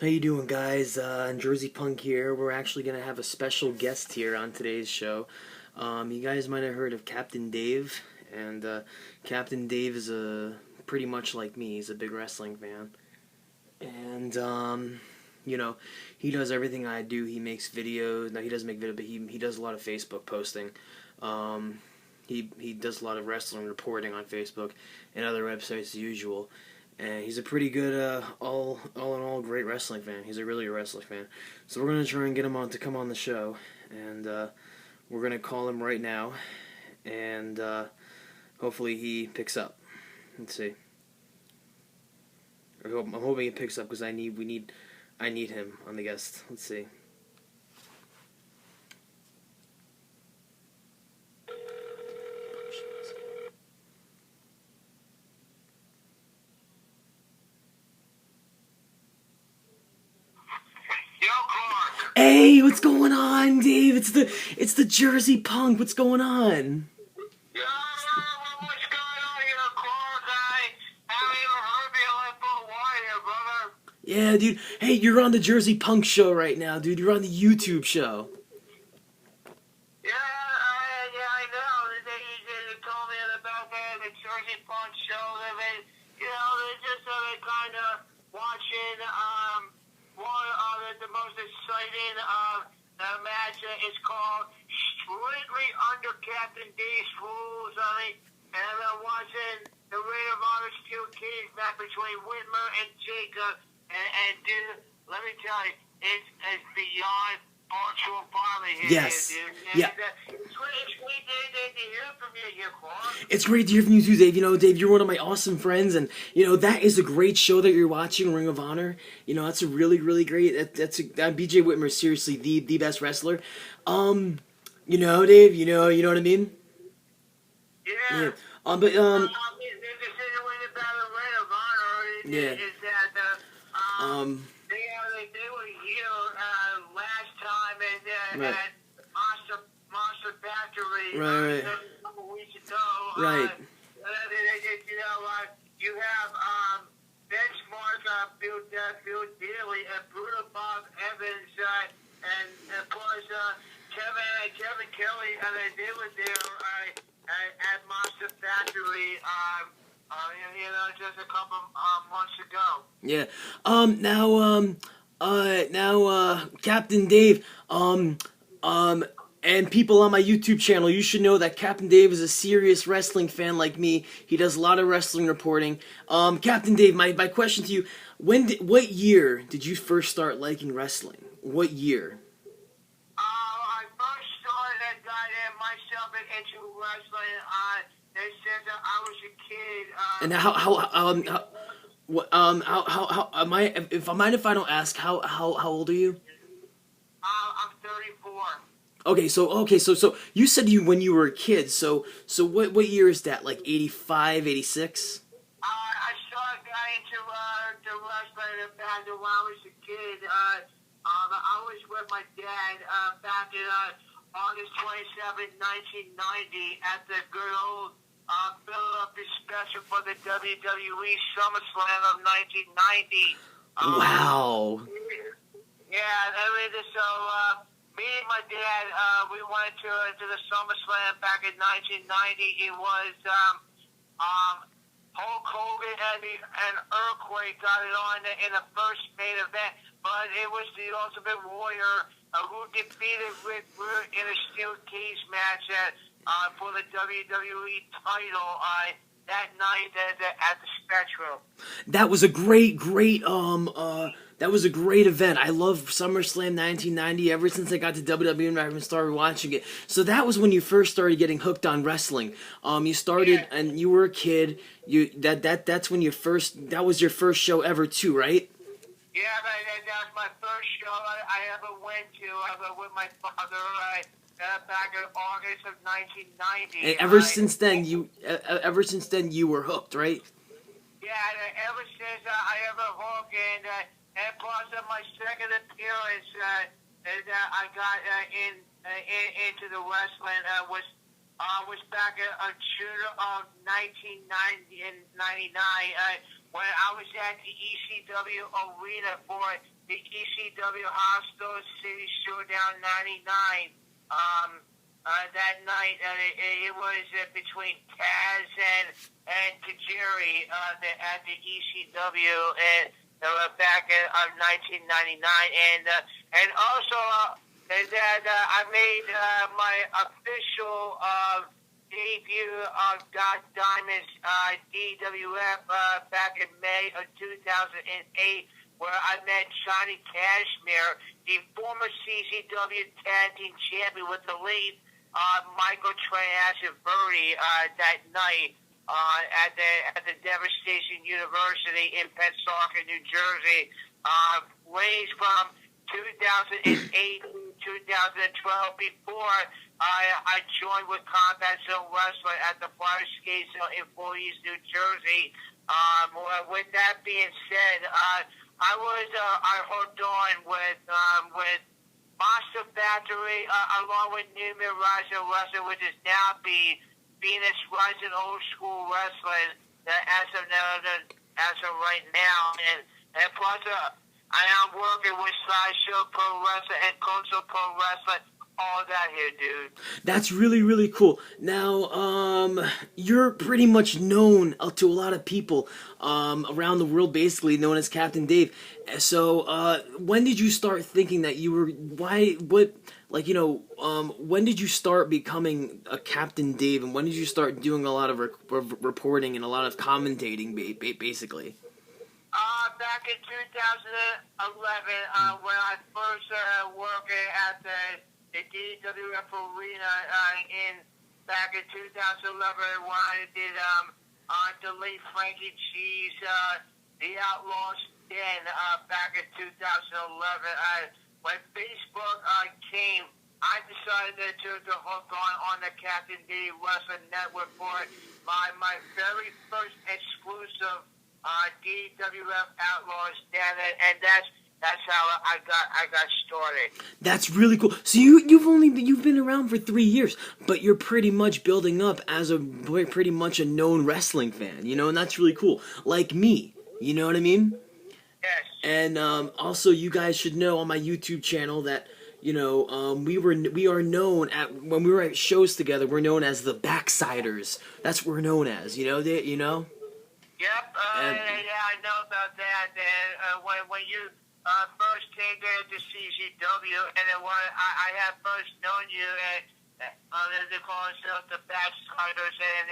How you doing, guys? Jerseypunk here. We're actually gonna have a special guest here on today's show. You guys might have heard of Captain Dave, and Captain Dave is pretty much like me. He's a big wrestling fan, and he does everything I do. He makes videos. No, he doesn't make videos, but he does a lot of Facebook posting. He does a lot of wrestling reporting on Facebook and other websites as usual. And he's a pretty good, all in all, great wrestling fan. He's really a wrestling fan. So we're gonna try and get him on to come on the show, and we're gonna call him right now, and hopefully he picks up. Let's see. I'm hoping he picks up because I need him on the guest. Let's see. Hey, what's going on, Dave? It's the Jerseypunk. What's going on? Yo, what's going on here, Clark? I haven't even heard me like for a while here, brother. Yeah, dude. Hey, you're on the Jerseypunk show right now, dude. You're on the YouTube show. Yeah, I know. They told me about the Jerseypunks show. They're just kind of watching one of the most exciting match is called Strictly Under Captain D's Rules. And I've been watching the Ring of Honor Steel Cage match between Whitmer and Jacob. And dude, let me tell you, it's beyond virtual family here, Yes. dude. Yeah. It's great to hear from you here, Clark. It's great to hear from you too, Dave. Dave, you're one of my awesome friends, and that is a great show that you're watching, Ring of Honor. That's a really, really great. BJ Whitmer is seriously the best wrestler. Dave. You know what I mean? Yeah. But The insinuated about the Ring of Honor Yeah. is that they were here last time Right. at Monster Factory Right. a couple weeks ago. Right. You have Benchmark, Bill Daly, and Bruno Bob Evans, and plus Kevin Kelly, and they were there at Monster Factory. Just a couple months ago. Yeah. Captain Dave. And people on my YouTube channel, you should know that Captain Dave is a serious wrestling fan like me. He does a lot of wrestling reporting. Captain Dave, my question to you: what year did you first start liking wrestling? What year? I first started myself into wrestling. Since I was a kid. And if I don't ask, how old are you? I'm 34. Okay, so you said when you were a kid. So what year is that? Like 85, 86? I started getting into wrestling back when I was a kid. I was with my dad back in August 27, 1990 at the good old Philadelphia special for the WWE SummerSlam of 1990. Wow. Yeah, so me and my dad, we went to the SummerSlam back in 1990. It was Hulk Hogan and Earthquake got it on in the first main event, but it was the Ultimate Warrior who defeated Rick Rude in a steel cage match for the WWE title that night at the Spectrum. That was a great event. I love SummerSlam 1990. Ever since I got to WWE, I haven't started watching it. So that was when you first started getting hooked on wrestling. You started and you were a kid. That was your first show ever too, right? Yeah, that was my first show I ever went to with my father back in August of 1990. And ever since then you were hooked, right? Yeah, ever since I ever hooked, and plus my second appearance that I got into the wrestling was back in June of 1999 when I was at the ECW arena for the ECW Hostile City Showdown '99. That night, it was between Taz and Tajiri at the ECW and back in 1999, and also that I made my official debut of God Diamond's EWF back in May of 2008, where I met Johnny Cashmere, the former CZW Tag Team Champion with the late Michael Trey-Ashenberry that night at the Devastation University in Pensacola, New Jersey. Raised from 2008 to 2012 before I joined with Combat Zone Wrestling at the Fire Skate Zone in Voorhees, New Jersey. With that being said, I hooked on with Monster Factory along with New Mid Rising Wrestling, which is now the Phoenix Rising Old School Wrestling as of right now, and plus I am working with Sideshow Pro Wrestling and Coastal Pro Wrestling. All that here, dude. That's really, really cool. Now, you're pretty much known to a lot of people around the world, basically known as Captain Dave. So, when did you start thinking that you were? When did you start becoming a Captain Dave, and when did you start doing a lot of reporting and a lot of commentating, basically? Back in 2011, when I first worked at the DWF Arena back in 2011, when I did the late Frankie G's The Outlaws Den back in 2011. When Facebook came, I decided to hook on the Captain Dave Wrestling Network for my very first exclusive DWF Outlaws Den, and that's how I got started. That's really cool. So you've been around for 3 years, but you're pretty much building up as pretty much a known wrestling fan, and that's really cool. Like me, you know what I mean? Yes. And also, you guys should know on my YouTube channel that we are known when we were at shows together. We're known as the Backsiders. That's what we're known as. Yep. Yeah, I know about that. When you first came to CZW, and then when I had first known you, they call themselves the Backsiders, and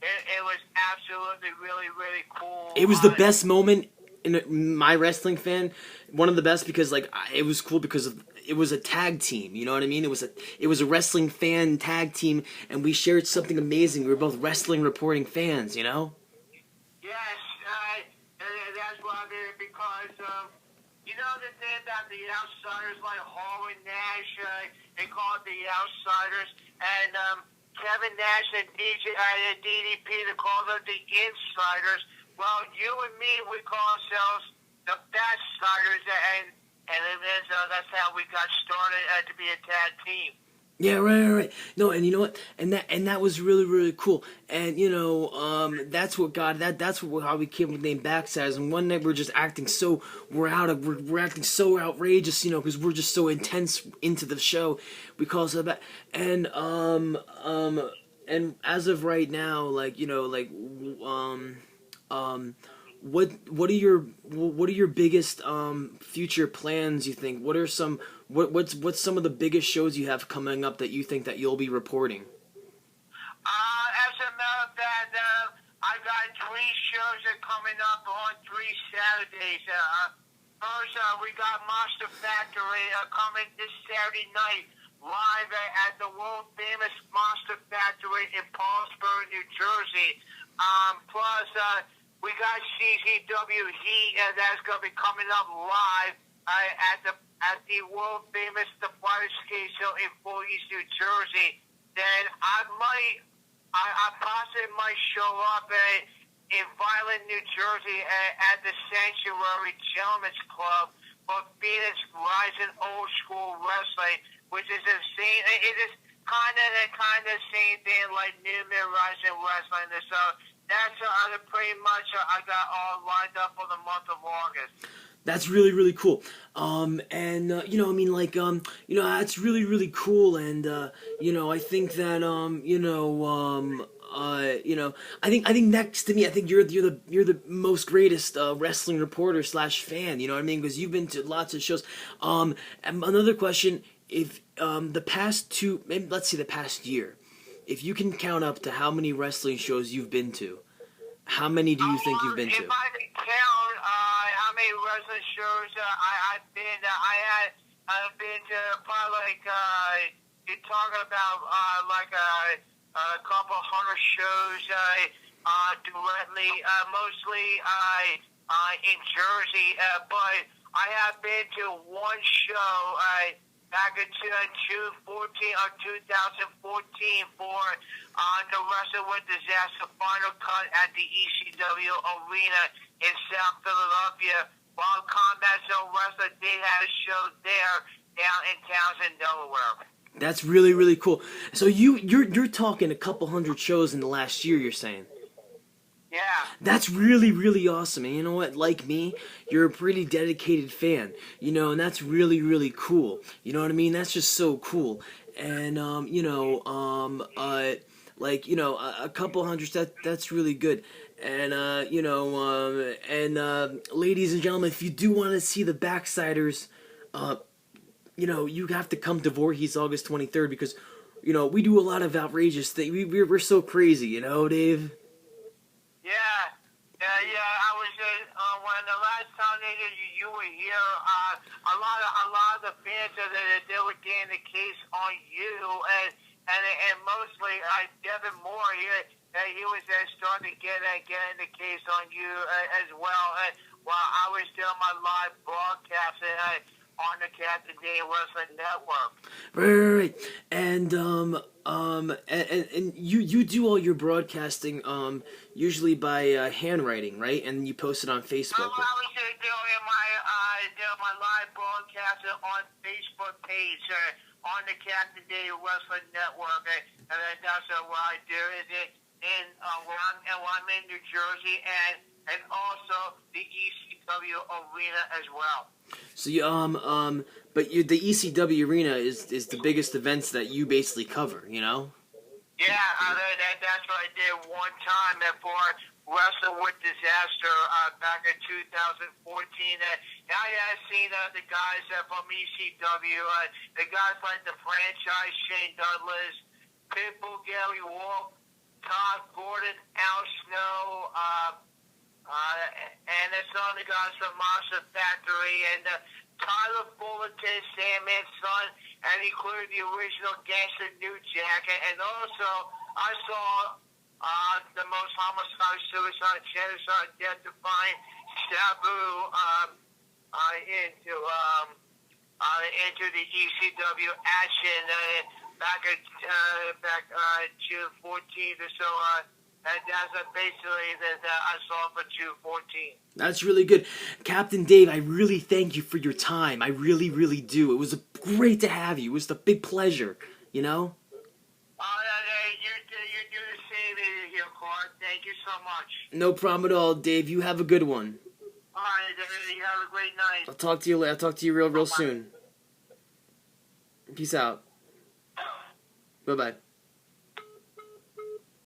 it was absolutely really, really cool. It was the best moment in my wrestling fan. One of the best because it was cool because it was a tag team. You know what I mean? It was a wrestling fan tag team, and we shared something amazing. We were both wrestling reporting fans. Yes, that's why because the thing about the Outsiders, like Hall and Nash, they call it the Outsiders, and Kevin Nash and DDP, they call them the Insiders. Well, you and me, we call ourselves the Backsiders, and that's how we got started to be a tag team. Yeah, right. No, and you know what? And that was really, really cool. And that's how we came with the name Backsiders. And one night we're just acting so we're acting so outrageous, because we're just so intense into the show. We call ourselves that. And as of right now, what are your biggest future plans, you think? What's some of the biggest shows you have coming up that you think that you'll be reporting? As a matter of fact, I got 3 shows that are coming up on 3 Saturdays. First, we got Monster Factory coming this Saturday night live at the world famous Monster Factory in Paulsboro, New Jersey. Plus, we got CZW Heat that's going to be coming up live at the world famous The Fire Skate Show in Voorhees, New Jersey. Then I possibly might show up in Violent, New Jersey at the Sanctuary Gentlemen's Club for Phoenix Rising Old School Wrestling, which is the same. It is kind of the same thing like New Mid Rising Wrestling. So that's pretty much I got all lined up for the month of August. That's really really cool. And I mean, like, that's really really cool. And I think that I think next to me, I think you're the most greatest wrestling reporter slash fan. You know what I mean? Because you've been to lots of shows. And another question: if the past two, maybe let's say the past year, if you can count up to how many wrestling shows you've been to, how many do you think you've been to? If I could count how many wrestling shows I've been, I've been to probably like you're talking about a couple hundred shows directly, mostly in Jersey, but I have been to one show back in June 14 or 2014 for the Wrestle with Disaster Final Cut at the ECW Arena in South Philadelphia. While Combat Zone Wrestler did have a show there down in Townsend, Delaware. That's really really cool. So you're talking a couple hundred shows in the last year. You're saying? Yeah. That's really, really awesome. And you know what? Like me, you're a pretty dedicated fan. And that's really, really cool. You know what I mean? That's just so cool. And a couple hundred. That's really good. And ladies and gentlemen, if you do want to see the Backsiders, you have to come to Voorhees August 23rd because, we do a lot of outrageous things. We're so crazy, Dave. Yeah. I was when the last time you were here. A lot of the fans they were getting the case on you, and mostly Devin Moore here. He was starting to get in the case on you as well. While I was doing my live broadcast on the Captain Dave Wrestling Network. Right. And you do all your broadcasting usually by handwriting, right? And you post it on Facebook. I was doing my live broadcast on Facebook page on the Captain Dave Wrestling Network, and that's what I do. When I'm in New Jersey and also the ECW Arena as well. So the ECW Arena is the biggest events that you basically cover, Yeah, that's what I did one time for Wrestle with Disaster back in 2014. I had seen the guys from ECW, the guys like the franchise, Shane Douglas, Pitbull, Gary Wolf, Todd Gordon, Al Snow, and some of the guys from Monster Factory, and Tyler Fullerton, Sandman's son, and included the original Gangster New Jack, and also I saw the most homicide, suicide, genocide, death-defying Sabu into the ECW action back June 14th or so. And that's basically that I saw for June 14th. That's really good. Captain Dave, I really thank you for your time. I really, really do. It was great to have you. It was a big pleasure, You do the same here, Clark. Thank you so much. No problem at all, Dave. You have a good one. All right, you have a great night. I'll talk to you later. I'll talk to you real soon. Peace out. Bye-bye.